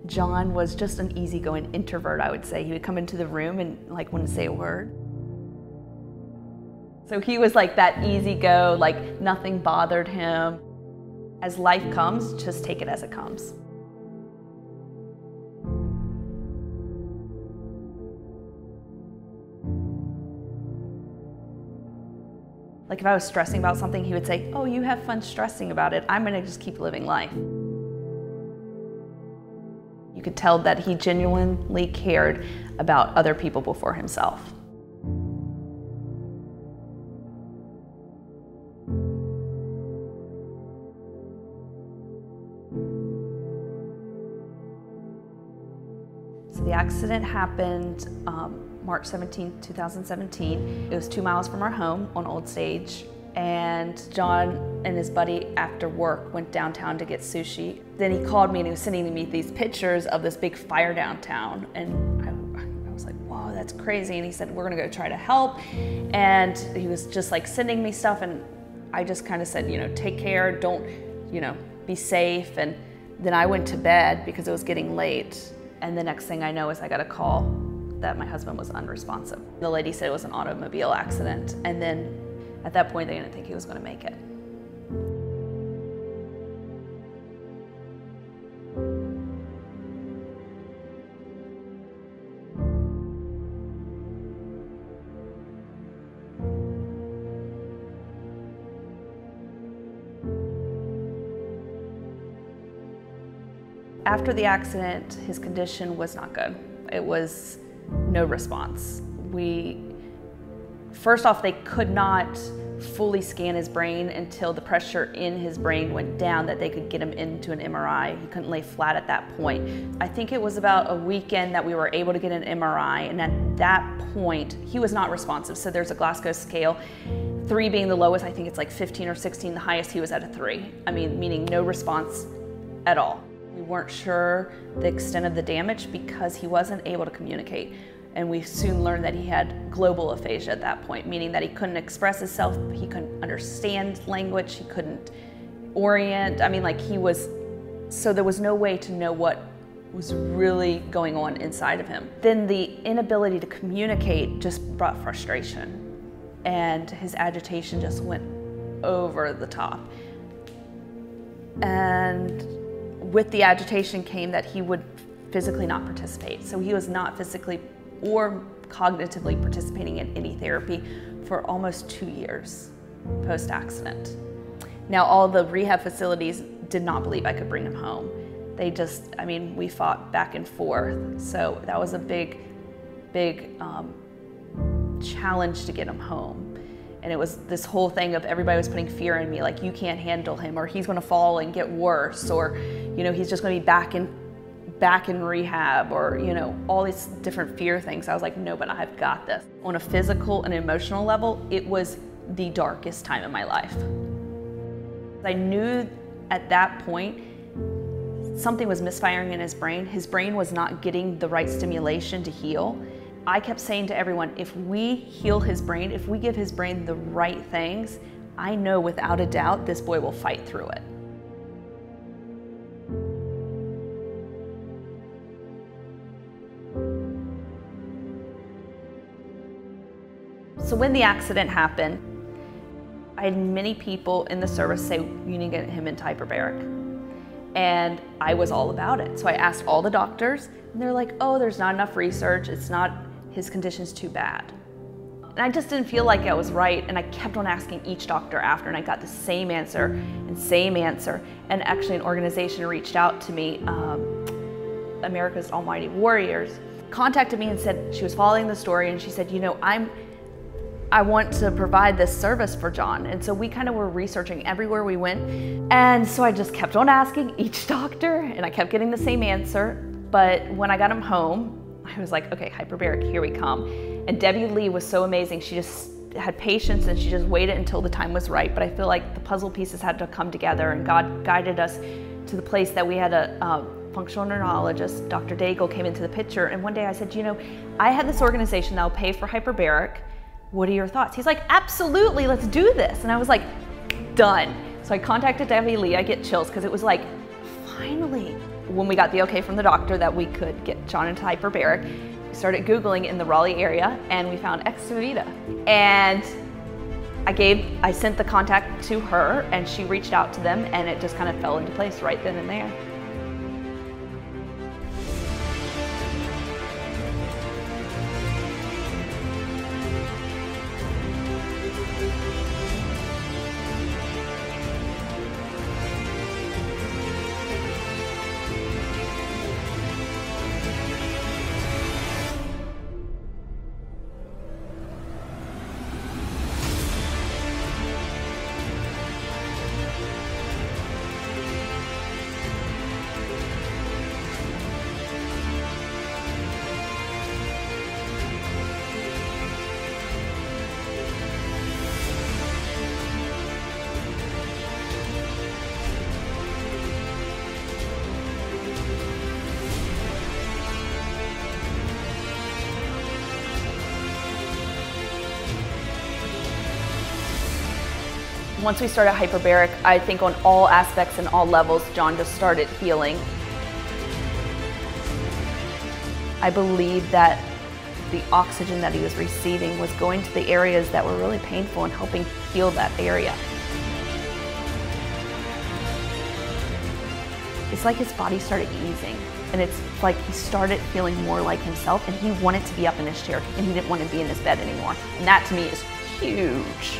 John was just an easygoing introvert, I would say. He would come into the room and like wouldn't say a word. So he was like that easy go, like nothing bothered him. As life comes, just take it as it comes. Like if I was stressing about something, he would say, "Oh, you have fun stressing about it. I'm gonna just keep living life." You could tell that he genuinely cared about other people before himself. So the accident happened March 17, 2017. It was 2 miles from our home on Old Stage. And John and his buddy after work went downtown to get sushi. Then he called me and he was sending me these pictures of this big fire downtown. And I was like, whoa, that's crazy. And he said, we're gonna go try to help. And he was just like sending me stuff. And I just kind of said, you know, take care, don't, you know, be safe. And then I went to bed because it was getting late. And the next thing I know is I got a call that my husband was unresponsive. The lady said it was an automobile accident. And then at that point, they didn't think he was going to make it. After the accident, his condition was not good. It was no response. First off, they could not fully scan his brain until the pressure in his brain went down that they could get him into an MRI. He couldn't lay flat at that point. I think it was about a weekend that we were able to get an MRI, and at that point, he was not responsive. So there's a Glasgow scale, 3 being the lowest. I think it's like 15 or 16. The highest, he was at a 3. I mean, meaning no response at all. We weren't sure the extent of the damage because he wasn't able to communicate. And we soon learned that he had global aphasia at that point, meaning that he couldn't express himself, he couldn't understand language, he couldn't orient. I mean, like so there was no way to know what was really going on inside of him. Then the inability to communicate just brought frustration, and his agitation just went over the top. And with the agitation came that he would physically not participate. So he was not physically or cognitively participating in any therapy for almost 2 years post-accident. Now, all the rehab facilities did not believe I could bring him home. They just, I mean, we fought back and forth. So that was a big challenge to get him home. And it was this whole thing of everybody was putting fear in me, like, you can't handle him, or he's gonna fall and get worse, or, you know, he's just gonna be back in rehab, or, you know, all these different fear things. I was like, no, but I've got this. On a physical and emotional level, it was the darkest time of my life. I knew at that point something was misfiring in his brain. His brain was not getting the right stimulation to heal. I kept saying to everyone, if we heal his brain, if we give his brain the right things, I know without a doubt this boy will fight through it. So when the accident happened, I had many people in the service say, you need to get him into hyperbaric. And I was all about it. So I asked all the doctors, and they're like, oh, there's not enough research. His condition's too bad. And I just didn't feel like I was right. And I kept on asking each doctor after, and I got the same answer and same answer. And actually an organization reached out to me, America's Almighty Warriors, contacted me and said, she was following the story, and she said, you know, I want to provide this service for John. And so we kind of were researching everywhere we went. And so I just kept on asking each doctor, and I kept getting the same answer. But when I got him home, I was like, okay, hyperbaric, here we come. And Debbie Lee was so amazing. She just had patience, and she just waited until the time was right. But I feel like the puzzle pieces had to come together, and God guided us to the place that we had a functional neurologist. Dr. Daigle came into the picture. And one day I said, you know, I have this organization that will pay for hyperbaric. What are your thoughts? He's like, absolutely, let's do this. And I was like, done. So I contacted Debbie Lee. I get chills because it was like, finally, when we got the okay from the doctor that we could get John into hyperbaric, we started Googling in the Raleigh area and we found Extivita. And I sent the contact to her and she reached out to them and it just kind of fell into place right then and there. Once we started hyperbaric, I think on all aspects and all levels, John just started healing. I believe that the oxygen that he was receiving was going to the areas that were really painful and helping heal that area. It's like his body started easing, and it's like he started feeling more like himself, and he wanted to be up in his chair, and he didn't want to be in his bed anymore. And that to me is huge.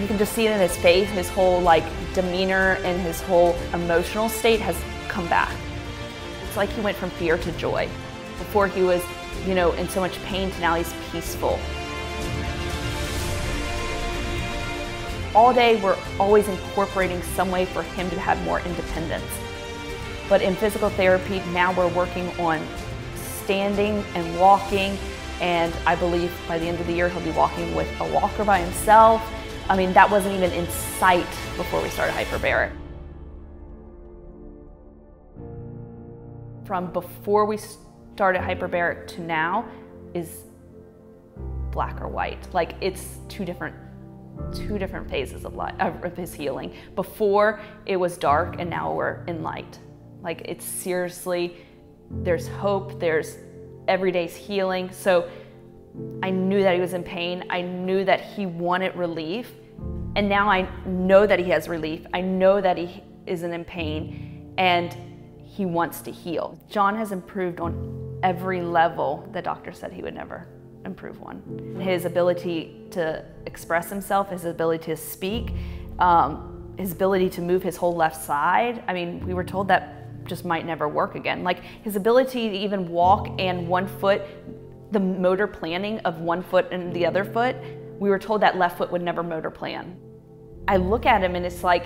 You can just see it in his face, his whole demeanor and his whole emotional state has come back. It's like he went from fear to joy. Before he was, in so much pain to now he's peaceful. All day we're always incorporating some way for him to have more independence. But in physical therapy, now we're working on standing and walking, and I believe by the end of the year he'll be walking with a walker by himself. I mean, that wasn't even in sight before we started hyperbaric. From before we started hyperbaric to now is black or white. Like, it's two different phases of life, of his healing. Before it was dark and now we're in light. Like, it's seriously, there's hope, there's every day's healing. So I knew that he was in pain. I knew that he wanted relief. And now I know that he has relief. I know that he isn't in pain and he wants to heal. John has improved on every level the doctor said he would never improve on. His ability to express himself, his ability to speak, his ability to move his whole left side. I mean, we were told that just might never work again. Like, his ability to even walk and one foot, the motor planning of one foot and the other foot, we were told that left foot would never motor plan. I look at him and it's like,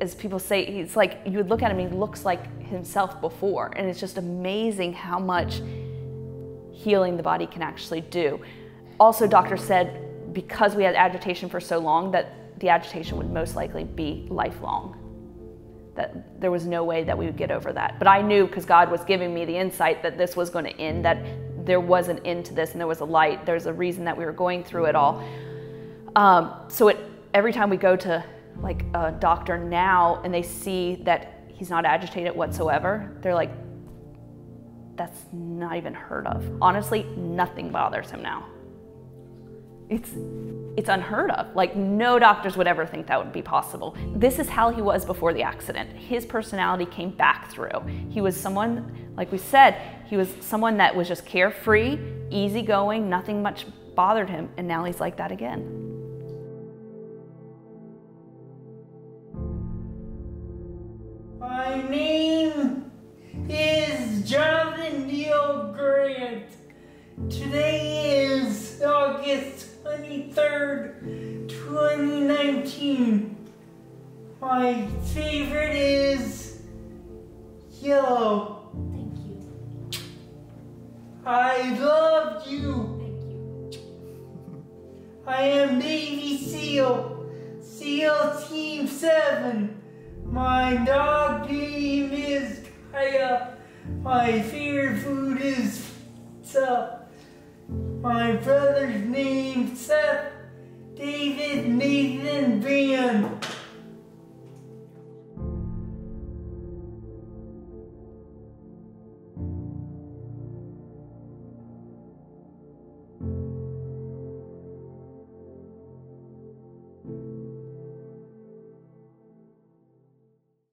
as people say, it's like you would look at him and he looks like himself before. And it's just amazing how much healing the body can actually do. Also, doctor said because we had agitation for so long that the agitation would most likely be lifelong. That there was no way that we would get over that. But I knew, because God was giving me the insight, that this was going to end, that there was an end to this and there was a light. There's a reason that we were going through it all. Every time we go to a doctor now and they see that he's not agitated whatsoever, they're like, that's not even heard of. Honestly, nothing bothers him now. It's unheard of. Like, no doctors would ever think that would be possible. This is how he was before the accident. His personality came back through. He was someone, like we said, he was someone that was just carefree, easygoing, nothing much bothered him, and now he's like that again. My name is Jonathan Neal Grant. Today is August 23rd, 2019. My favorite is yellow. Thank you. I love you. Thank you. I am Navy SEAL, SEAL Team 7. My dog name is Kaya. My favorite food is pizza. My brother's name Seth, David, Nathan, Van.